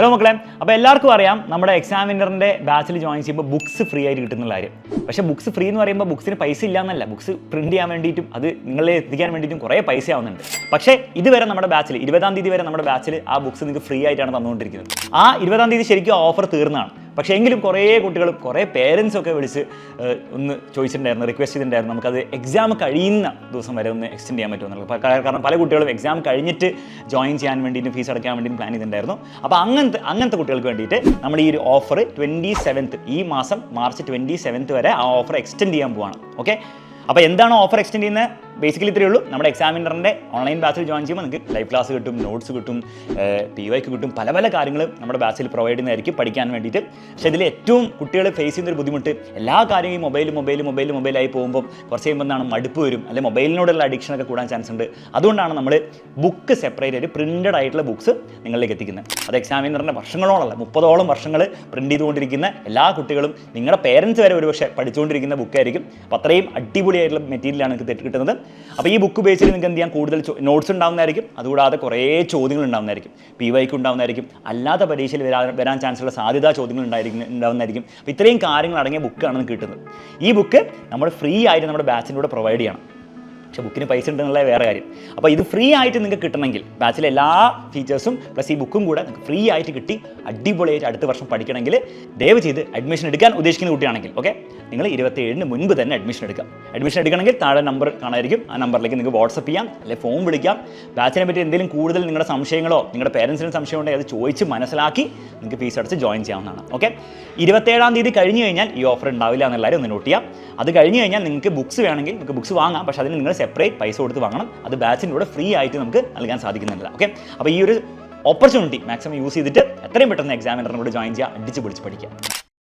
Hello മക്കളെ, അപ്പോൾ എല്ലാവർക്കും അറിയാം നമ്മുടെ എക്സാമിനറിൻ്റെ ബാച്ചിൽ ജോയിൻ ചെയ്യുമ്പോൾ ബുക്സ് ഫ്രീ ആയിട്ട് കിട്ടുന്ന കാര്യം. പക്ഷേ ബുക്സ് ഫ്രീ എന്ന് പറയുമ്പോൾ ബുക്സിന് പൈസ ഇല്ല എന്നല്ല, ബുക്സ് പ്രിൻറ്റ് ചെയ്യാൻ വേണ്ടിയിട്ടും അത് നിങ്ങളെ എത്തിക്കാൻ വേണ്ടിയിട്ടും കുറേ പൈസ ആവുന്നുണ്ട്. പക്ഷേ ഇതുവരെ നമ്മുടെ ബാച്ചിൽ 20-ാം തീയതി വരെ നമ്മുടെ ബാച്ചിൽ ആ ബുക്സ് നിങ്ങൾക്ക് ഫ്രീ ആയിട്ടാണ് തന്നുകൊണ്ടിരിക്കുന്നത്. ആ 20-ാം തീയതി ശരിക്കും ഓഫർ തീർന്നതാണ്. പക്ഷേ എങ്കിലും കുറേ കുട്ടികളും കുറേ പേരൻസൊക്കെ വിളിച്ച് ഒന്ന് ചോദിച്ചിട്ടുണ്ടായിരുന്നു, റിക്വസ്റ്റ് ചെയ്തിട്ടുണ്ടായിരുന്നു നമുക്കത് എക്സാം കഴിയുന്ന ദിവസം വരെ ഒന്ന് എക്സ്റ്റെൻഡ് ചെയ്യാൻ പറ്റുമെന്നുള്ളത്. കാരണം പല കുട്ടികളും എക്സാം കഴിഞ്ഞിട്ട് ജോയിൻ ചെയ്യാൻ വേണ്ടിയിട്ട് ഫീസ് അടയ്ക്കാൻ വേണ്ടിയിട്ട് പ്ലാൻ ചെയ്തിട്ടുണ്ടായിരുന്നു. അപ്പോൾ അങ്ങനത്തെ കുട്ടികൾക്ക് വേണ്ടിയിട്ട് നമ്മൾ ഈ ഒരു ഓഫർ 27th ഈ മാസം മാർച്ച് 27th വരെ ആ ഓഫർ എക്സ്റ്റെൻഡ് ചെയ്യാൻ പോവാണ്. ഓക്കെ, അപ്പോൾ എന്താണ് ഓഫർ എക്സ്റ്റെൻഡ് ചെയ്യുന്നത്? ബേസിക്കലി ഇത്രയേ ഉള്ളൂ. നമ്മുടെ എക്സാമിനറിൻ്റെ ഓൺലൈൻ ബാച്ചിൽ ജോയിൻ ചെയ്യുമ്പോൾ നിങ്ങൾക്ക് ലൈവ് ക്ലാസ് കിട്ടും, നോട്ട്സ് കിട്ടും, PYQ കിട്ടും, പല പല കാര്യങ്ങളും നമ്മുടെ ബാച്ചിൽ പ്രൊവൈഡ് ചെയ്യുന്നതായിരിക്കും പഠിക്കാൻ വേണ്ടിയിട്ട്. പക്ഷേ ഇതിൽ ഏറ്റവും കുട്ടികൾ ഫേസ് ചെയ്യുന്നൊരു ബുദ്ധിമുട്ട്, എല്ലാ കാര്യവും ഈ മൊബൈലായി പോകുമ്പോൾ കുറച്ച് കഴിയുമ്പോൾ എന്താണ് മടുപ്പ് വരും, അല്ലെങ്കിൽ മൊബൈലിനോടുള്ള അഡിക്ഷനൊക്കെ കൂടാൻ ചാൻസ് ഉണ്ട്. അതുകൊണ്ടാണ് നമ്മൾ ബുക്ക് സെപ്പറേറ്റ് ആയിട്ട് പ്രിൻറ്റഡ് ആയിട്ടുള്ള ബുക്സ് നിങ്ങളിലേക്ക് എത്തിക്കുന്നത്. അത് എക്സാമിനറിൻ്റെ വർഷങ്ങളോളമല്ല, 30ഓളം വർഷങ്ങൾ പ്രിൻറ്റ് ചെയ്തുകൊണ്ടിരിക്കുന്ന എല്ലാ കുട്ടികളും നിങ്ങളുടെ പേരൻസ് വരെ ഒരുപക്ഷെ പഠിച്ചുകൊണ്ടിരിക്കുന്ന ബുക്കായിരിക്കും. അപ്പോൾ അത്രയും അടിപൊളിയായിട്ടുള്ള മെറ്റീരിയലാണ് നിങ്ങൾക്ക് കിട്ടുന്നത്. അപ്പോൾ ഈ ബുക്ക് ബേസിൽ നിങ്ങൾക്ക് എന്ത് ചെയ്യാൻ കൂടുതൽ നോട്ട്സ് ഉണ്ടാകുന്നതായിരിക്കും. അതുകൂടാതെ കുറേ ചോദ്യങ്ങൾ ഉണ്ടാകുന്നതായിരിക്കും, PYQ ഉണ്ടാകുന്നതായിരിക്കും, അല്ലാത്ത പരീക്ഷയിൽ വരാൻ ചാൻസുള്ള സാധ്യതാ ചോദ്യങ്ങൾ ഉണ്ടാകുന്നതായിരിക്കും. അപ്പോൾ ഇത്രയും കാര്യങ്ങൾ അടങ്ങിയ ബുക്കാണ് നിങ്ങൾക്ക് കിട്ടുന്നത്. ഈ ബുക്ക് നമ്മൾ ഫ്രീ ആയിട്ട് നമ്മുടെ ബാച്ചിൻ്റെ കൂടെ പ്രൊവൈഡ് ചെയ്യണം. പക്ഷേ ബുക്കിന് പൈസ ഉണ്ടെന്നുള്ള വേറെ കാര്യം. അപ്പോൾ ഇത് ഫ്രീ ആയിട്ട് നിങ്ങൾക്ക് കിട്ടണമെങ്കിൽ ബാച്ചിലെ എല്ലാ ഫീച്ചേഴ്സും പ്ലസ് ഈ ബുക്കും കൂടെ നിങ്ങൾക്ക് ഫ്രീ ആയിട്ട് കിട്ടി അടിപൊളിയായിട്ട് അടുത്ത വർഷം പഠിക്കണമെങ്കിൽ ദയവ് ചെയ്ത് അഡ്മിഷൻ എടുക്കാൻ ഉദ്ദേശിക്കുന്ന കുട്ടിയാണെങ്കിൽ ഓക്കെ, നിങ്ങൾ 27-ന് മുൻപ് തന്നെ അഡ്മിഷൻ എടുക്കാം. അഡ്മിഷൻ എടുക്കണമെങ്കിൽ താഴെ നമ്പർ കാണായിരിക്കും, ആ നമ്പറിലേക്ക് നിങ്ങൾക്ക് വാട്സപ്പ് ചെയ്യാം, അല്ലെങ്കിൽ ഫോൺ വിളിക്കാം. ബാച്ചിനെ പറ്റി എന്തെങ്കിലും കൂടുതൽ നിങ്ങളുടെ സംശയങ്ങളോ നിങ്ങളുടെ പേരൻസിന് സംശയം ഉണ്ടെങ്കിൽ അത് ചോദിച്ച് മനസ്സിലാക്കി നിങ്ങൾക്ക് ഫീസ് അടച്ച് ജോയിൻ ചെയ്യാവുന്നതാണ്. ഓക്കെ, 27-ാം തീയതി കഴിഞ്ഞ് കഴിഞ്ഞാൽ ഈ ഓഫർ ഉണ്ടാവില്ല എന്നുള്ളവരും ഒന്ന് നോട്ട് ചെയ്യാം. അത് കഴിഞ്ഞ് കഴിഞ്ഞാൽ നിങ്ങൾക്ക് ബുക്സ് വേണമെങ്കിൽ നിങ്ങൾക്ക് ബുക്സ് വാങ്ങാം, പക്ഷേ അതിന് നിങ്ങൾ സെപ്പറേറ്റ് പൈസ കൊടുത്ത് വാങ്ങണം. അത് ബാച്ചിൻ്റെ കൂടെ ഫ്രീ ആയിട്ട് നമുക്ക് നൽകാൻ സാധിക്കുന്നില്ല. ഓക്കെ, അപ്പോൾ ഈ ഒരു ഓപ്പർച്യൂണിറ്റി മാക്സിമം യൂസ് ചെയ്തിട്ട് എത്രയും പെട്ടെന്ന് എക്സാമിനറിനോട് ജോയിൻ ചെയ്യുക, അടിച്ച് പൊളിച്ച് പഠിക്കുക.